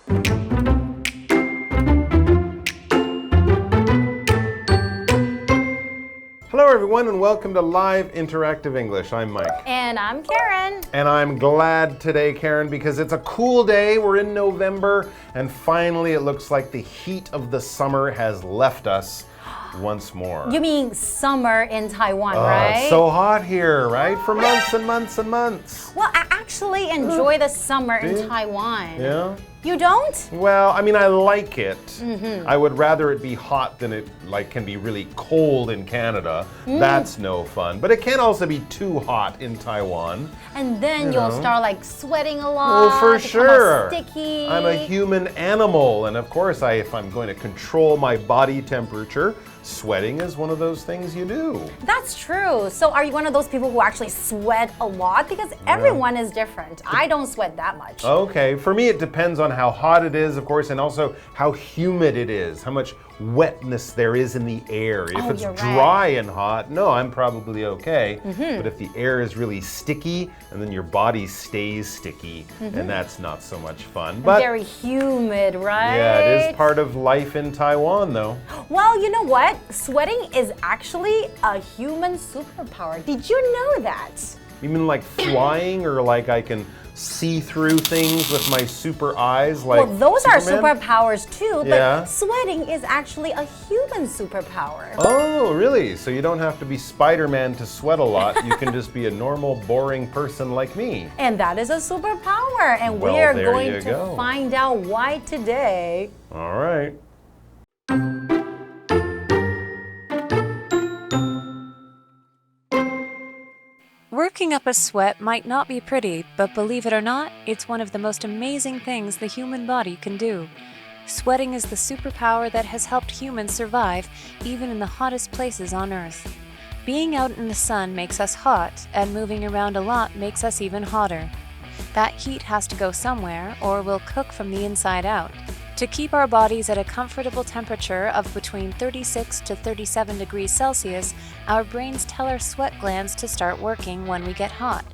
Hello everyone and welcome to Live Interactive English. I'm Mike. And I'm Karen. And I'm glad today, Karen, because it's a cool day. We're in November and finally it looks like the heat of the summer has left us once more. You mean summer in Taiwan, right? It's so hot here, right? For months and months and months. Well, I actually enjoy the summer in Taiwan. Yeah? You don't? Well, I mean, I like it. I would rather it be hot than it can be really cold in Canada. That's no fun. But it can also be too hot in Taiwan. And then you'll start sweating a lot. Oh, for sure. Sticky. I'm a human animal, and of course, if I'm going to control my body temperature, sweating is one of those things you do. That's true. So are you one of those people who actually sweat a lot? Because everyone is different. I don't sweat that much. Okay, for me it depends on how hot it is, of course, and also how humid it is, how much wetness there is in the air. If it's dry and hot, no, I'm probably okay. But if the air is really sticky and then your body stays sticky, and that's not so much fun. But very humid, right? Yeah, it is part of life in Taiwan, though. Well, you know what? Sweating is actually a human superpower. Did you know that? You mean like flying, or like I can see through things with my super eyes? Like well, those Superman? are superpowers too, but Yeah. sweating is actually a human superpower. Oh, really? So you don't have to be Spider-Man to sweat a lot. You can just be a normal, boring person like me. And that is a superpower, and Well, we're there going you to go. find out why today. All right. Working up a sweat might not be pretty, but believe it or not, it's one of the most amazing things the human body can do. Sweating is the superpower that has helped humans survive even in the hottest places on Earth. Being out in the sun makes us hot, and moving around a lot makes us even hotter. That heat has to go somewhere, or we'll cook from the inside out. To keep our bodies at a comfortable temperature of between 36 to 37 degrees Celsius, our brains tell our sweat glands to start working when we get hot.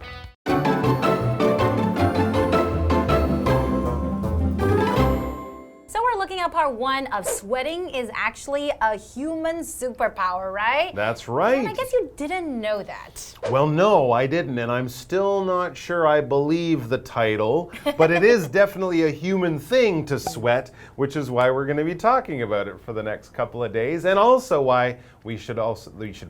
So we're looking at part one of sweating is actually a human superpower, right? That's right. And I guess you didn't know that. Well, no, I didn't, and I'm still not sure I believe the title, but it is definitely a human thing to sweat, which is why we're going to be talking about it for the next couple of days, and also why we should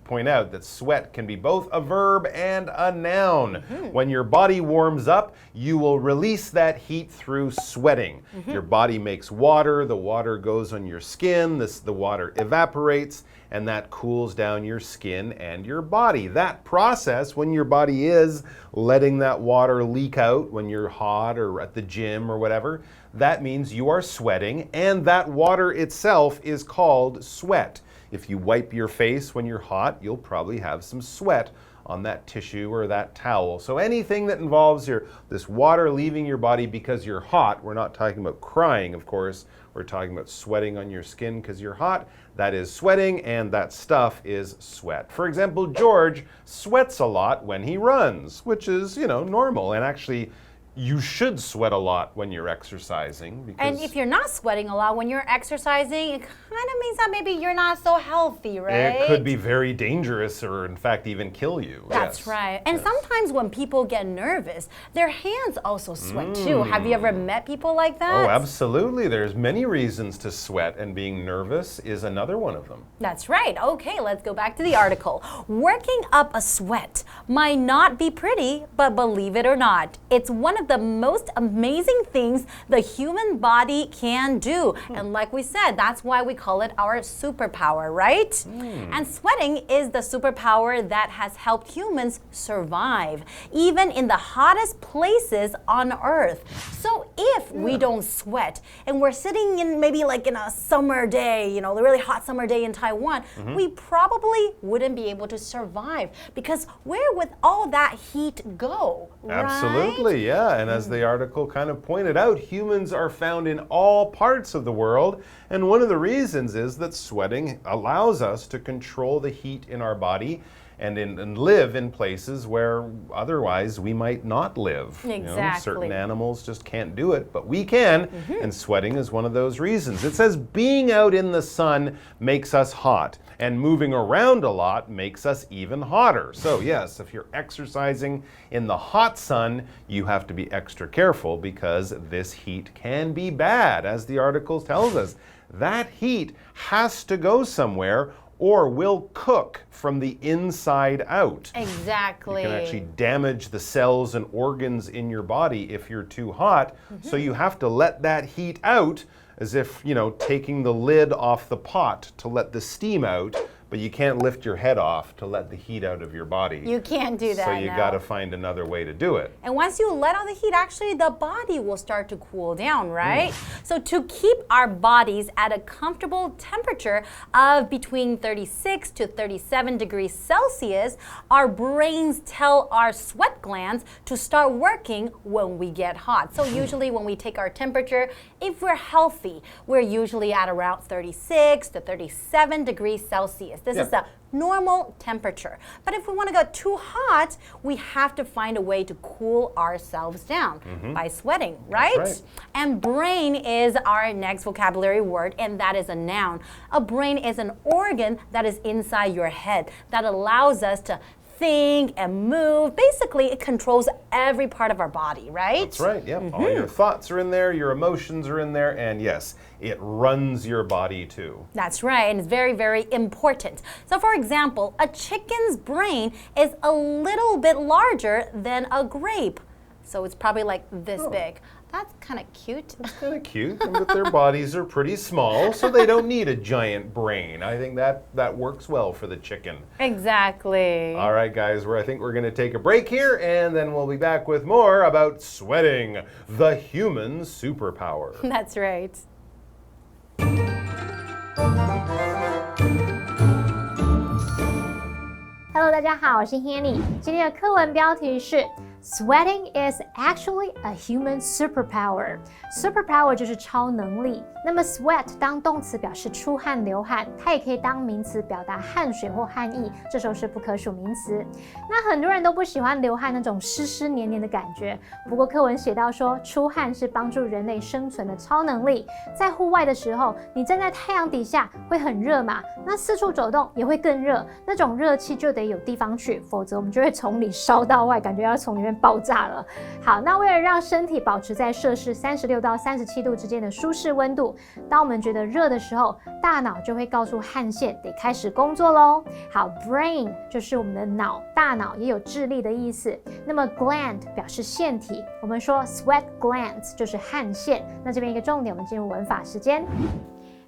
point out that sweat can be both a verb and a noun. When your body warms up, you will release that heat through sweating. Your body makes water, the water goes on your skin, the water evaporates, and that cools down your skin and your body. That process, when your body is letting that water leak out when you're hot or at the gym or whatever, that means you are sweating, and that water itself is called sweat. If you wipe your face when you're hot, you'll probably have some sweat on that tissue or that towel. So anything that involves this water leaving your body because you're hot, we're not talking about crying, of course, we're talking about sweating on your skin because you're hot. That is sweating, and that stuff is sweat. For example, George sweats a lot when he runs, which is, normal, and actually you should sweat a lot when you're exercising. Because And if you're not sweating a lot when you're exercising, it kind of means that maybe you're not so healthy, right? It could be very dangerous, or in fact even kill you. That's right. And sometimes when people get nervous, their hands also sweat too. Have you ever met people like that? Oh, absolutely. There's many reasons to sweat, and being nervous is another one of them. That's right. Okay, let's go back to the article. Working up a sweat might not be pretty, but believe it or not, it's one of the most amazing things the human body can do. And like we said, that's why we call it our superpower, right? And sweating is the superpower that has helped humans survive, even in the hottest places on Earth. So if we don't sweat and we're sitting in maybe in a summer day, a really hot summer day in Taiwan, we probably wouldn't be able to survive, because where would all that heat go, right? Absolutely, yeah. And as the article kind of pointed out, humans are found in all parts of the world. And one of the reasons is that sweating allows us to control the heat in our body and live in places where otherwise we might not live. Exactly. Certain animals just can't do it, but we can, and sweating is one of those reasons. It says being out in the sun makes us hot, and moving around a lot makes us even hotter. So yes, if you're exercising in the hot sun, you have to be extra careful because this heat can be bad, as the article tells us. That heat has to go somewhere or will cook from the inside out. Exactly. You can actually damage the cells and organs in your body if you're too hot. So you have to let that heat out as if, taking the lid off the pot to let the steam out, but you can't lift your head off to let the heat out of your body. You can't do that. So you got to find another way to do it. And once you let out the heat, actually the body will start to cool down, right? So to keep our bodies at a comfortable temperature of between 36 to 37 degrees Celsius, our brains tell our sweat glands to start working when we get hot. So usually when we take our temperature, if we're healthy, we're usually at around 36 to 37 degrees Celsius. This is the normal temperature. But if we want to go too hot, we have to find a way to cool ourselves down by sweating, right? That's right. And brain is our next vocabulary word, and that is a noun. A brain is an organ that is inside your head that allows us to think and move. Basically, it controls every part of our body, right? That's right, yep. All your thoughts are in there, your emotions are in there, and yes, it runs your body too. That's right, and it's very, very important. So for example, a chicken's brain is a little bit larger than a grape. So it's probably like this big. That's kind of cute. That's kind of cute, but their bodies are pretty small, so they don't need a giant brain. I think that works well for the chicken. Exactly. All right, guys, I think we're going to take a break here, and then we'll be back with more about sweating, the human superpower. That's right. Hello， 大家好，我是 Hanny。今天的课文标题是 Sweating is actually a human superpower. Superpower 就是超能力。那么 sweat 当动词表示出汗流汗，它也可以当名词表达汗水或汗液，这时候是不可数名词。那很多人都不喜欢流汗那种湿湿黏黏的感觉，不过课文写到说，出汗是帮助人类生存的超能力。在户外的时候，你站在太阳底下会很热嘛，那四处走动也会更热，那种热气就得有地方去，否则我们就会从里烧到外，感觉要从里面爆炸了。好，那为了让身体保持在摄氏36到37度之间的舒适温度，当我们觉得热的时候，大脑就会告诉汗腺得开始工作咯。好 ，brain 就是我们的脑，大脑也有智力的意思。那么 gland 表示腺体，我们说 sweat glands 就是汗腺。那这边一个重点，我们进入文法时间。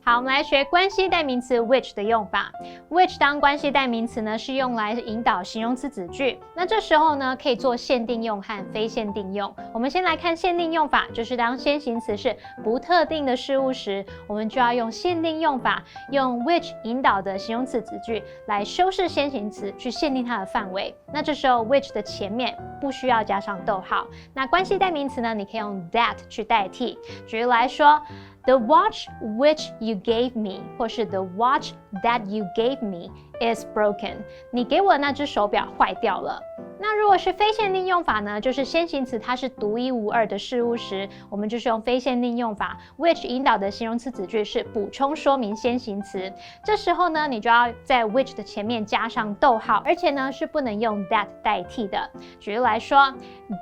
好，我们来学关系代名词 which 的用法。which 当关系代名词呢，是用来引导形容词子句。那这时候呢，可以做限定用和非限定用。我们先来看限定用法，就是当先行词是不特定的事物时，我们就要用限定用法，用 which 引导的形容词子句来修饰先行词，去限定它的范围。那这时候 which 的前面不需要加上逗号。那关系代名词呢，你可以用 that 去代替。举例来说。The watch which you gave me， 或是 The watch that you gave me is broken。你给我的那只手表坏掉了。那如果是非限定用法呢，就是先行词它是独一无二的事物时，我们就是用非限定用法 which 引导的形容词子句是补充说明先行词。这时候呢，你就要在 which 的前面加上逗号，而且呢是不能用 that 代替的。举例来说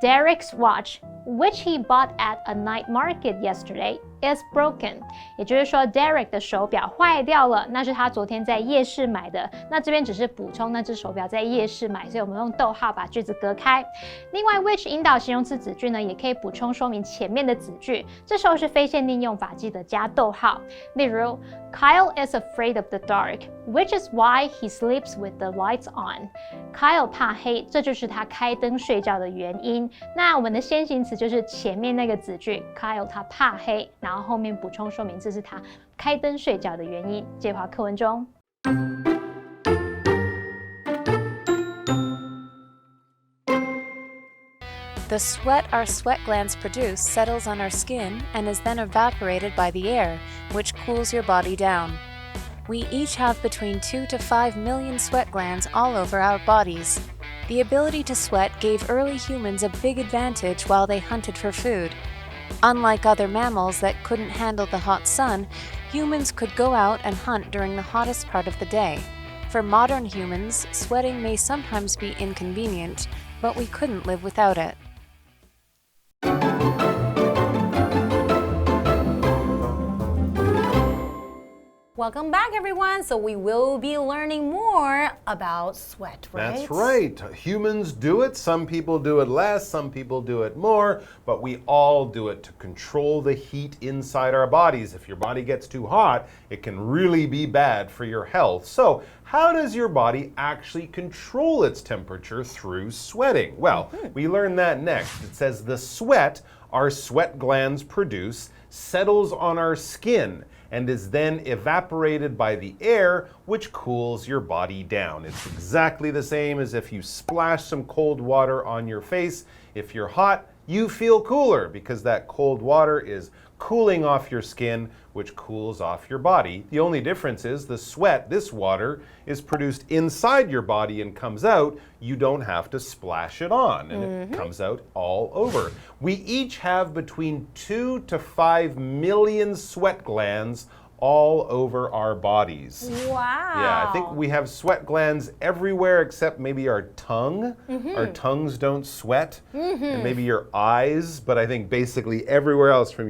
，Derek's watch which he bought at a night market yesterday is broken。也就是说 ，Derek 的手表坏掉了，那是他昨天在夜市买的。那这边只是补充那只手表在夜市买，所以我们用逗号把句子隔开。另外 ，which 引导形容词子句呢，也可以补充说明前面的子句。这时候是非限定用法，记得加逗号。例如 ，Kyle is afraid of the dark, which is why he sleeps with the lights on。Kyle 怕黑，这就是他开灯睡觉的原因。那我们的先行词就是前面那个子句 ，Kyle 他怕黑，然后后面补充说明这是他开灯睡觉的原因。接回课文中。The sweat our sweat glands produce settles on our skin and is then evaporated by the air, which cools your body down. We each have between 2 to 5 million sweat glands all over our bodies. The ability to sweat gave early humans a big advantage while they hunted for food. Unlike other mammals that couldn't handle the hot sun, humans could go out and hunt during the hottest part of the day. For modern humans, sweating may sometimes be inconvenient, but we couldn't live without it. Welcome back, everyone. So we will be learning more about sweat, right? That's right. Humans do it. Some people do it less, some people do it more, but we all do it to control the heat inside our bodies. If your body gets too hot, it can really be bad for your health. So, how does your body actually control its temperature through sweating? Well, we learn that next. It says the sweat our sweat glands produce settles on our skin and is then evaporated by the air, which cools your body down. It's exactly the same as if you splash some cold water on your face. If you're hot, you feel cooler because that cold water is cooling off your skin, which cools off your body. The only difference is the sweat, this water, is produced inside your body and comes out. You don't have to splash it on, and it comes out all over. We each have between 2 to 5 million sweat glands all over our bodies. Wow. Yeah, I think we have sweat glands everywhere except maybe our tongue. Our tongues don't sweat, and maybe your eyes, but I think basically everywhere else from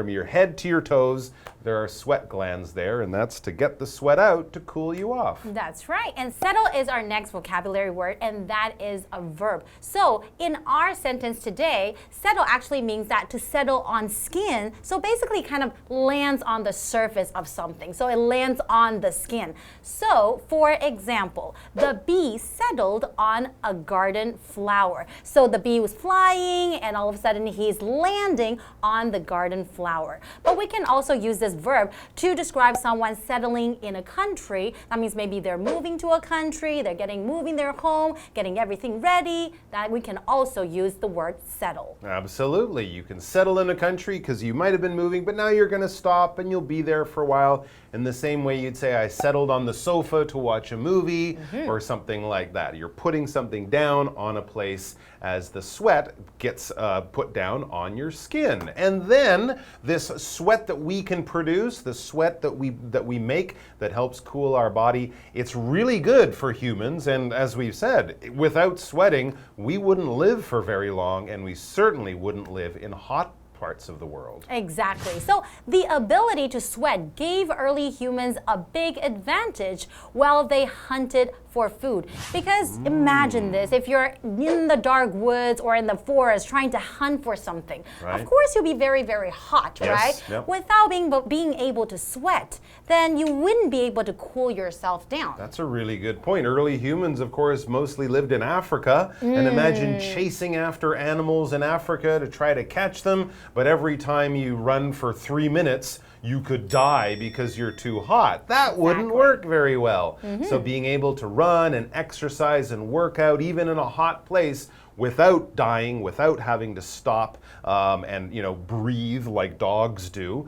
your head to your toes, there are sweat glands there, and that's to get the sweat out to cool you off. That's right. And settle is our next vocabulary word, and that is a verb. So in our sentence today, settle actually means that to settle on skin. So basically kind of lands on the surface of something. So it lands on the skin. So for example, the bee settled on a garden flower. So the bee was flying, and all of a sudden he's landing on the garden flower. But we can also use this verb to describe someone settling in a country. That means maybe they're moving to a country, they're moving their home, getting everything ready. That we can also use the word settle. Absolutely. You can settle in a country because you might have been moving, but now you're going to stop and you'll be there for a while. In the same way you'd say, I settled on the sofa to watch a movie or something like that. You're putting something down on a place as the sweat gets put down on your skin. And then this sweat that we can produce, the sweat that we make that helps cool our body, it's really good for humans. And as we've said, without sweating, we wouldn't live for very long, and we certainly wouldn't live in hot parts of the world. Exactly. So the ability to sweat gave early humans a big advantage while they hunted for food. Because imagine this, if you're in the dark woods or in the forest trying to hunt for something, of course you'll be very, very hot, right? Yep. Without being able to sweat, then you wouldn't be able to cool yourself down. That's a really good point. Early humans, of course, mostly lived in Africa. And imagine chasing after animals in Africa to try to catch them, but every time you run for 3 minutes, you could die because you're too hot. That wouldn't work very well. So being able to run and exercise and work out even in a hot place without dying, without having to stop and breathe like dogs do,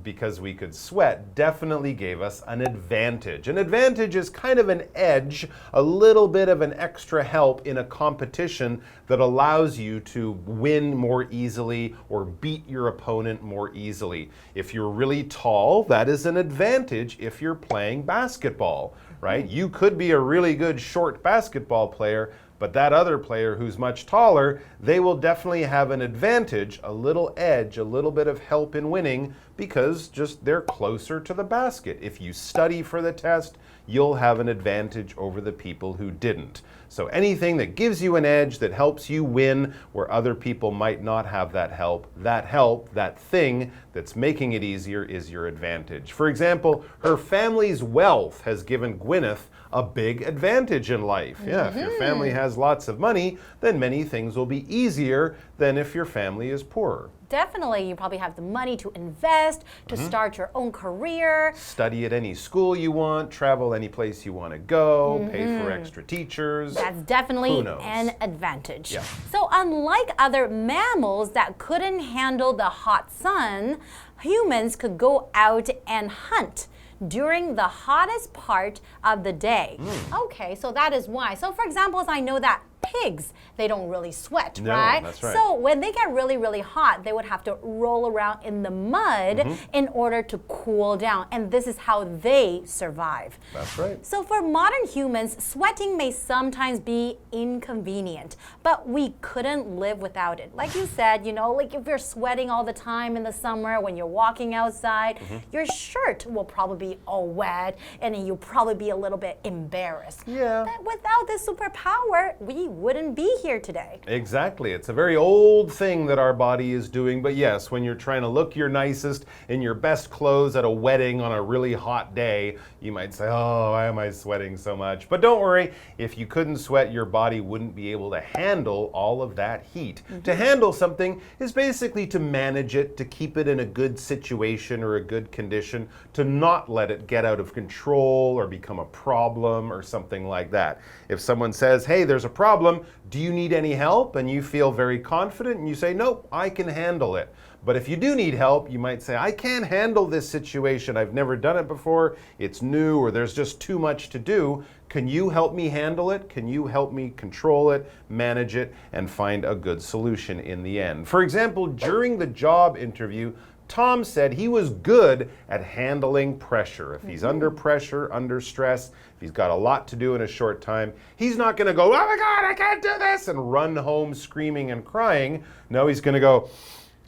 because we could sweat, definitely gave us an advantage. An advantage is kind of an edge, a little bit of an extra help in a competition that allows you to win more easily or beat your opponent more easily. If you're really tall, that is an advantage if you're playing basketball, right? You could be a really good short basketball player, but that other player who's much taller, they will definitely have an advantage, a little edge, a little bit of help in winning because just they're closer to the basket. If you study for the test, you'll have an advantage over the people who didn't. So anything that gives you an edge, that helps you win where other people might not have that help, that thing that's making it easier is your advantage. For example, her family's wealth has given Gwyneth a big advantage in life. Yeah, if your family has lots of money, then many things will be easier than if your family is poorer. Definitely, you probably have the money to invest, to start your own career. Study at any school you want, travel any place you want to go, pay for extra teachers. That's definitely an advantage. Yeah. So unlike other mammals that couldn't handle the hot sun, humans could go out and hunt during the hottest part of the day. Okay, so that is why. So for example, I know that pigs, they don't really sweat, No, right? that's right. So when they get really, really hot, they would have to roll around in the mud in order to cool down. And this is how they survive. That's right. So for modern humans, sweating may sometimes be inconvenient, but we couldn't live without it. Like you said, you know, like if you're sweating all the time in the summer when you're walking outside, your shirt will probably be all wet and then you'll probably be a little bit embarrassed. Yeah. But without this superpower, we wouldn't be here today. Exactly. It's a very old thing that our body is doing. But yes, when you're trying to look your nicest in your best clothes at a wedding on a really hot day, you might say, oh, why am I sweating so much? But don't worry, if you couldn't sweat, your body wouldn't be able to handle all of that heat. To handle something is basically to manage it, to keep it in a good situation or a good condition, to not let it get out of control or become a problem or something like that. If someone says, hey, there's a problem, do you need any help? And you feel very confident and you say, nope, I can handle it. But if you do need help, you might say, I can't handle this situation. I've never done it before. It's new, or there's just too much to do. Can you help me handle it? Can you help me control it, manage it, and find a good solution in the end? For example, during the job interview, Tom said he was good at handling pressure. If he's under pressure, under stress, if he's got a lot to do in a short time, he's not going to go, oh my God, I can't do this, and run home screaming and crying. No, he's going to go,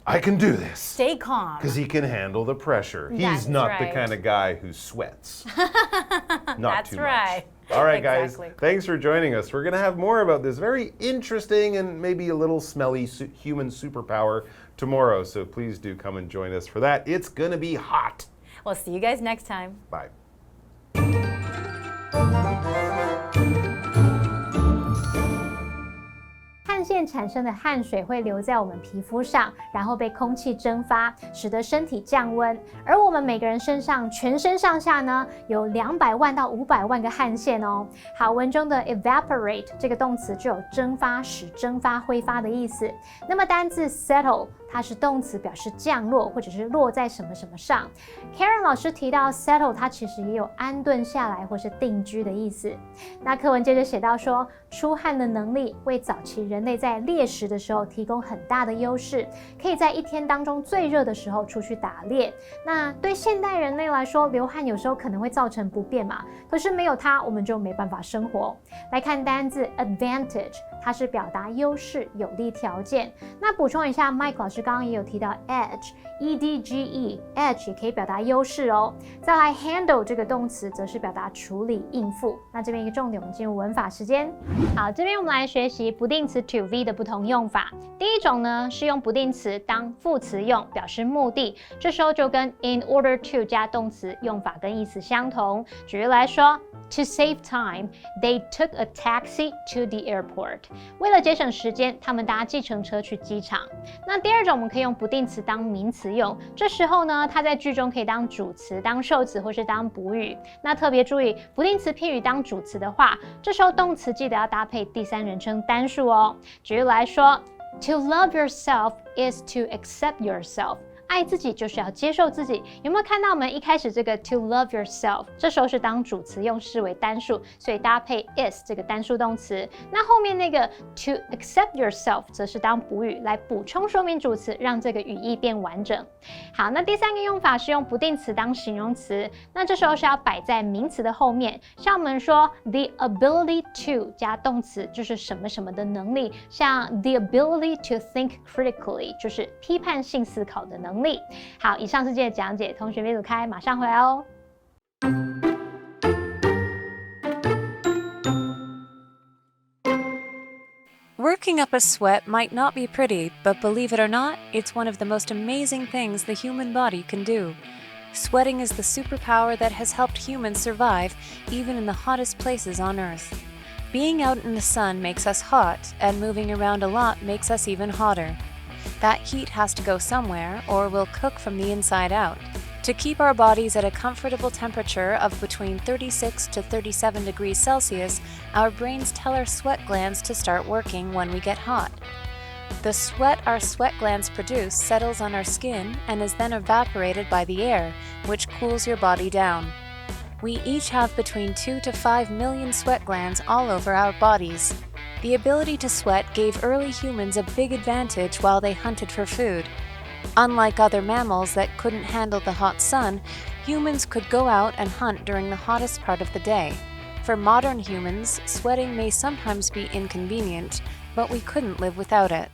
I can do this. Stay calm. Because he can handle the pressure. That's He's not right. the kind of guy who sweats. Not That's too much. right. All right, Exactly. guys. Thanks for joining us. We're going to have more about this very interesting and maybe a little smelly human superpower tomorrow. So please do come and join us for that. It's going to be hot. We'll see you guys next time. Bye. 汗腺产生的汗水会留在我们皮肤上，然后被空气蒸发，使得身体降温。而我们每个人身上全身上下呢，有200万到500万个汗腺哦。好，文中的 evaporate 这个动词就有蒸发、使蒸发、挥发的意思。那么单字 settle 它是动词，表示降落或者是落在什么什么上。Karen 老师提到 settle 它其实也有安顿下来或是定居的意思。那课文接着写到说，出汗的能力为早期人类在猎食的时候提供很大的优势，可以在一天当中最热的时候出去打猎。那对现代人类来说，流汗有时候可能会造成不便嘛，可是没有它，我们就没办法生活。来看单字 advantage， 它是表达优势、有利条件。那补充一下 ，Mike 老师刚刚也有提到 edge，edge 也可以表达优势哦。再来 handle 这个动词则是表达处理、应付。那这边一个重点，我们进入文法时间。好，这边我们来学习不定词 to be 的不同用法。第一种呢是用不定词当副词用，表示目的，这时候就跟 in order to 加动词用法跟意思相同。举例来说 ，To save time, they took a taxi to the airport. 为了节省时间，他们搭计程车去机场。那第二种，我们可以用不定词当名词用，这时候呢，它在句中可以当主词、当受词或是当补语。那特别注意，不定词片语当主词的话，这时候动词记得要搭配第三人称单数哦。举例来说 ，To love yourself is to accept yourself. 爱自己就是要接受自己，有没有看到我们一开始这个 to love yourself， 这时候是当主词用，视为单数，所以搭配 is 这个单数动词。那后面那个 to accept yourself 则是当补语来补充说明主词，让这个语义变完整。好，那第三个用法是用不定词当形容词，那这时候是要摆在名词的后面，像我们说 the ability to 加动词就是什么什么的能力，像 the ability to think critically 就是批判性思考的能力。好，以上是今天的讲解，同学别走开，马上回来哦。Working up a sweat might not be pretty, but believe it or not, it's one of the most amazing things the human body can do. Sweating is the superpower that has helped humans survive even in the hottest places on Earth. Being out in the sun makes us hot, and moving around a lot makes us even hotter. That heat has to go somewhere, or we'll cook from the inside out. To keep our bodies at a comfortable temperature of between 36 to 37 degrees Celsius, our brains tell our sweat glands to start working when we get hot. The sweat our sweat glands produce settles on our skin and is then evaporated by the air, which cools your body down. We each have between 2 to 5 million sweat glands all over our bodies. The ability to sweat gave early humans a big advantage while they hunted for food. Unlike other mammals that couldn't handle the hot sun, humans could go out and hunt during the hottest part of the day. For modern humans, sweating may sometimes be inconvenient, but we couldn't live without it.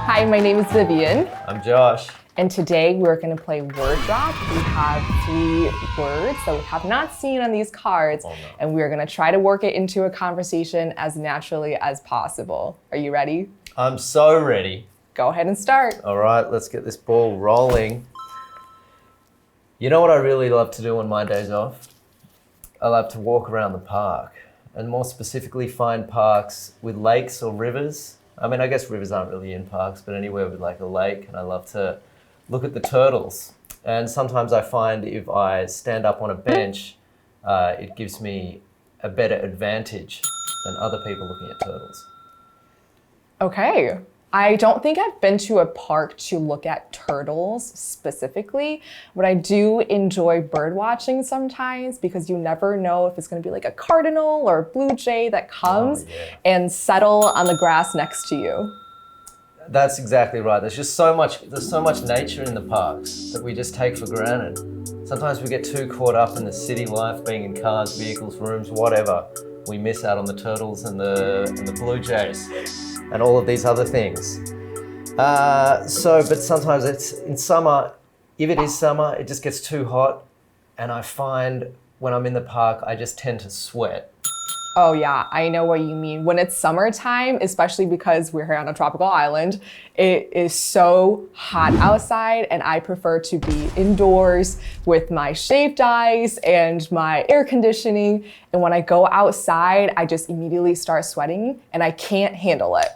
Hi, my name is Vivian, I'm Josh. and today we're going to play Word Drop. We have 3 words that we have not seen on these cards, and we're going to try to work it into a conversation as naturally as possible. Are you ready? I'm so ready. Go ahead and start. All right, let's get this ball rolling. You know what I really love to do on my days off? I love to walk around the park, and more specifically find parks with lakes or rivers. I mean, I guess rivers aren't really in parks, but anywhere with like a lake, and I love to look at the turtles. And sometimes I find if I stand up on a bench, it gives me a better advantage than other people looking at turtles. Okay. I don't think I've been to a park to look at turtles specifically, but I do enjoy bird watching sometimes because you never know if it's going to be like a cardinal or a blue jay that comes and settle on the grass next to you. That's exactly right. There's so much nature in the parks that we just take for granted. Sometimes we get too caught up in the city life, being in cars, vehicles, rooms, whatever. We miss out on the turtles and the blue jays and all of these other things. But sometimes it's in summer. If it is summer, it just gets too hot, and I find when I'm in the park, I just tend to sweat. Oh yeah, I know what you mean. When it's summertime, especially because we're here on a tropical island, it is so hot outside and I prefer to be indoors with my shaved ice and my air conditioning. And when I go outside, I just immediately start sweating and I can't handle it.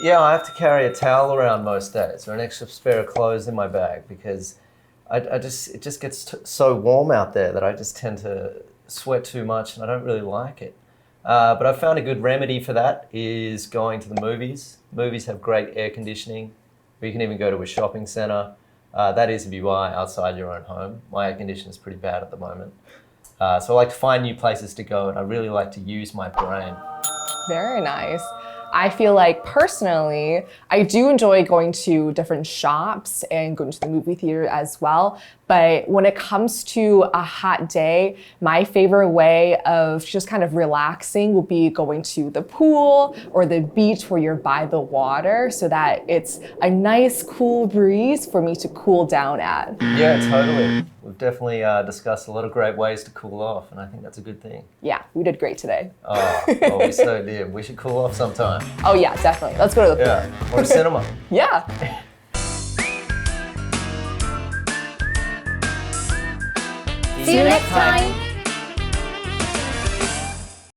Yeah, I have to carry a towel around most days or an extra spare of clothes in my bag because it just gets so warm out there that I just tend to sweat too much and I don't really like it. But I found a good remedy for that is going to the movies. Movies have great air conditioning, or you can even go to a shopping center. That is if you are outside your own home. My air conditioning is pretty bad at the moment. So I like to find new places to go and I really like to use my brain. Very nice. I feel like personally, I do enjoy going to different shops and going to the movie theater as well. But when it comes to a hot day, my favorite way of just kind of relaxing will be going to the pool or the beach where you're by the water so that it's a nice cool breeze for me to cool down at. Yeah, totally. We've definitely discussed a lot of great ways to cool off, and I think that's a good thing. Yeah, we did great today. Oh, we so did. We should cool off sometime. Oh yeah, definitely. Let's go to the pool. Yeah, or a cinema. Yeah. See you next time.